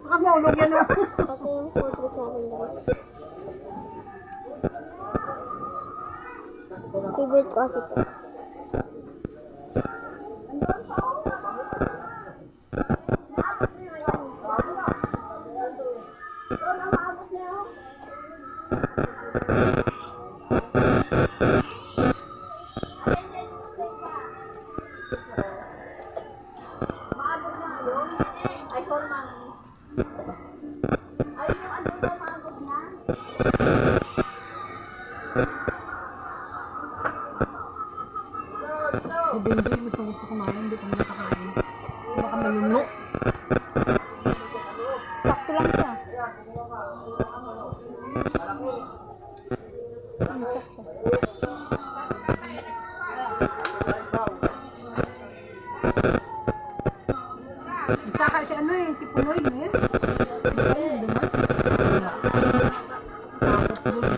Baka maulog yan o. Ito yung food trip natin guys. Favorite ko kasi ito. Si Benji gusto kumain, hindi kami nakakain. Baka malunok. Sakto lang siya. Saka si ano eh, si Punoy na yun. Ayun, diba? Takot siguro.